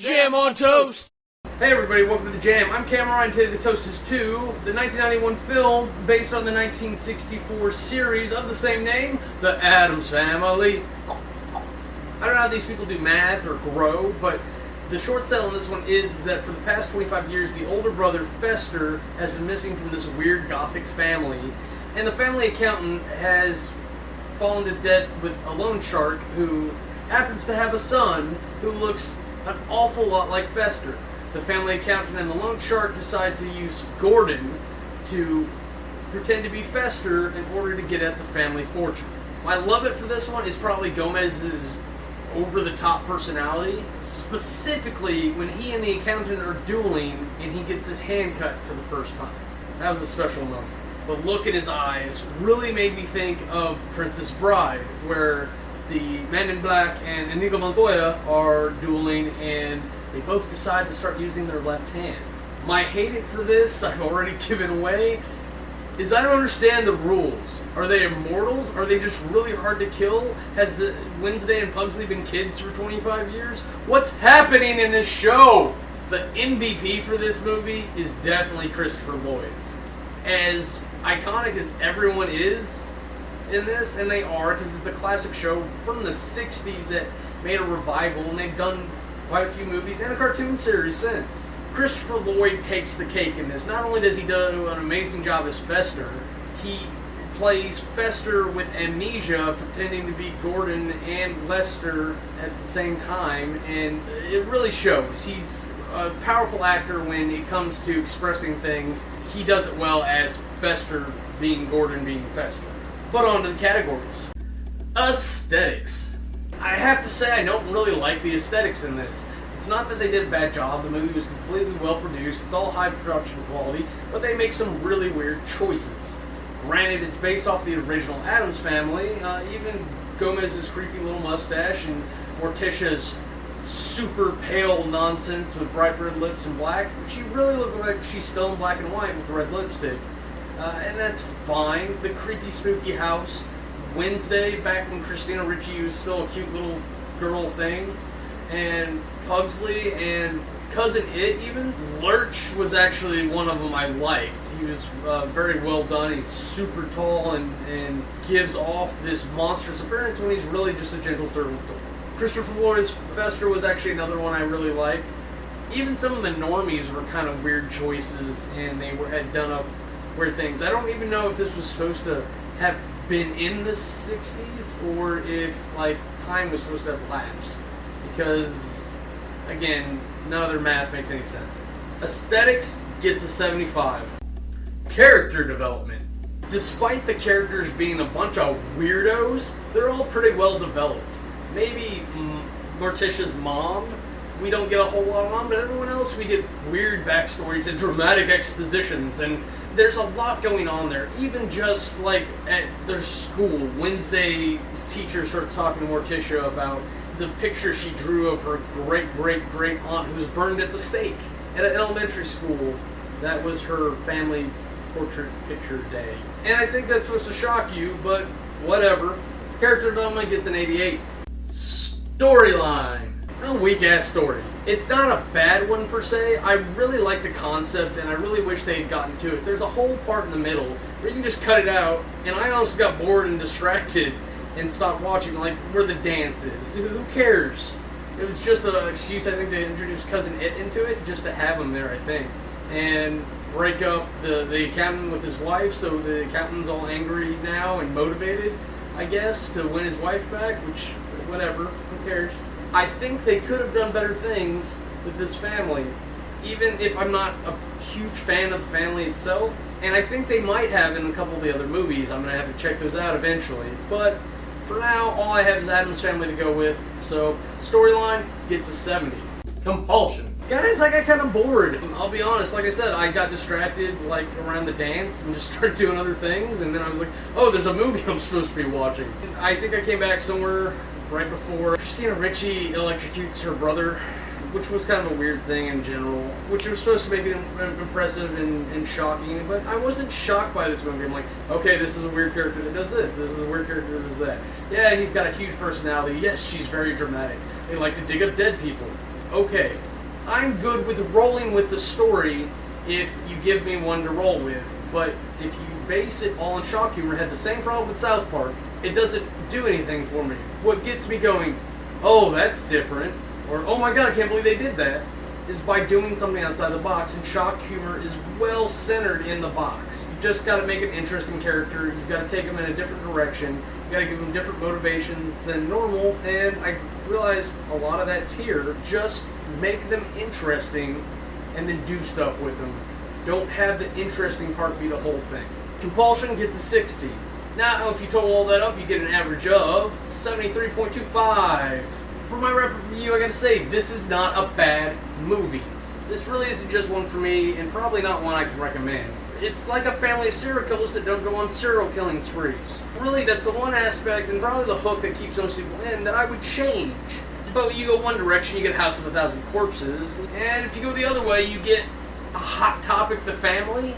Jam on toast! Hey everybody, welcome to The Jam. I'm Cameron, and today the toast is to the 1991 film based on the 1964 series of the same name, The Addams Family. I don't know how these people do math or grow, but the short sell on this one is that for the past 25 years, the older brother, Fester, has been missing from this weird gothic family, and the family accountant has fallen to debt with a loan shark who happens to have a son who looks an awful lot like Fester. The family accountant and the loan shark decide to use Gordon to pretend to be Fester in order to get at the family fortune. My love it for this one is probably Gomez's over-the-top personality, specifically when he and the accountant are dueling and he gets his hand cut for the first time. That was a special moment. The look in his eyes really made me think of Princess Bride, where the Man in Black and Inigo Montoya are dueling and they both decide to start using their left hand. My hate it for this, I've already given away, is I don't understand the rules. Are they immortals? Are they just really hard to kill? Has the Wednesday and Pugsley been kids for 25 years? What's happening in this show? The MVP for this movie is definitely Christopher Lloyd. As iconic as everyone is in this, and they are, because it's a classic show from the 60s that made a revival, and they've done quite a few movies and a cartoon series since. Christopher Lloyd takes the cake in this. Not only does he do an amazing job as Fester, he plays Fester with amnesia, pretending to be Gordon and Lester at the same time, and it really shows. He's a powerful actor when it comes to expressing things. He does it well as Fester being Gordon being Fester. But on to the categories. Aesthetics. I have to say I don't really like the aesthetics in this. It's not that they did a bad job. The movie was completely well produced. It's all high production quality, but they make some really weird choices. Granted, it's based off the original Addams Family. Even Gomez's creepy little mustache and Morticia's super pale nonsense with bright red lips and black. She really looked like she's still in black and white with red lipstick. And that's fine. The creepy, spooky house. Wednesday, back when Christina Ricci was still a cute little girl thing. And Pugsley and Cousin It even. Lurch was actually one of them I liked. He was very well done. He's super tall and gives off this monstrous appearance when he's really just a gentle servant soul. Christopher Lloyd's Fester was actually another one I really liked. Even some of the normies were kind of weird choices, and they had done up weird things. I don't even know if this was supposed to have been in the 60s or if like time was supposed to have lapsed, because again, none of their math makes any sense. Aesthetics gets a 75. Character development. Despite the characters being a bunch of weirdos, they're all pretty well developed. Maybe Morticia's mom, we don't get a whole lot on, but everyone else we get weird backstories and dramatic expositions, and there's a lot going on there. Even just like at their school, Wednesday's teacher starts talking to Morticia about the picture she drew of her great aunt who was burned at the stake at an elementary school. That was her family portrait picture day. And I think that's supposed to shock you, but whatever. Character development gets an 88. Storyline. A weak-ass story. It's not a bad one per se. I really like the concept, and I really wish they had gotten to it. There's a whole part in the middle where you can just cut it out, and I almost got bored and distracted and stopped watching, like, where the dance is. Who cares? It was just an excuse, I think, to introduce Cousin It into it, just to have him there, I think. And break up the accountant with his wife, so the accountant's all angry now and motivated, I guess, to win his wife back, which, whatever, who cares? I think they could have done better things with this family, even if I'm not a huge fan of the family itself. And I think they might have in a couple of the other movies. I'm going to have to check those out eventually. But for now, all I have is Addams Family to go with. So, storyline gets a 70. Compulsion. Guys, I got kind of bored. I'll be honest, like I said, I got distracted like around the dance and just started doing other things. And then I was like, oh, there's a movie I'm supposed to be watching. I think I came back somewhere right before Christina Ricci electrocutes her brother, which was kind of a weird thing in general, which was supposed to make it impressive and shocking, but I wasn't shocked by this movie. I'm like, okay, this is a weird character that does this is a weird character that does that. Yeah, he's got a huge personality. Yes, she's very dramatic. They like to dig up dead people. Okay, I'm good with rolling with the story if you give me one to roll with, but if you base it all on shock humor, had the same problem with South Park, it doesn't do anything for me. What gets me going, oh, that's different, or oh my god, I can't believe they did that, is by doing something outside the box, and shock humor is well centered in the box. You've just got to make an interesting character, you've got to take them in a different direction, you've got to give them different motivations than normal, and I realize a lot of that's here. Just make them interesting and then do stuff with them. Don't have the interesting part be the whole thing. Compulsion gets a 60. Now, if you total all that up, you get an average of 73.25. For my review, I gotta say, this is not a bad movie. This really isn't just one for me, and probably not one I can recommend. It's like a family of serial killers that don't go on serial killing sprees. Really, that's the one aspect, and probably the hook that keeps most people in, that I would change. But you go one direction, you get House of a Thousand Corpses, and if you go the other way, you get a Hot Topic, The Family.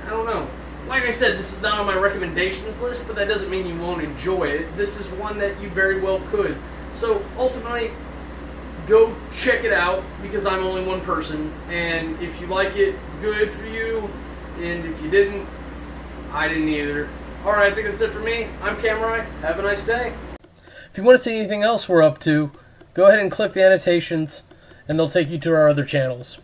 I don't know. Like I said, this is not on my recommendations list, but that doesn't mean you won't enjoy it. This is one that you very well could. So ultimately, go check it out, because I'm only one person, and if you like it, good for you, and if you didn't, I didn't either. Alright, I think that's it for me. I'm Cameron. Have a nice day. If you want to see anything else we're up to, go ahead and click the annotations, and they'll take you to our other channels.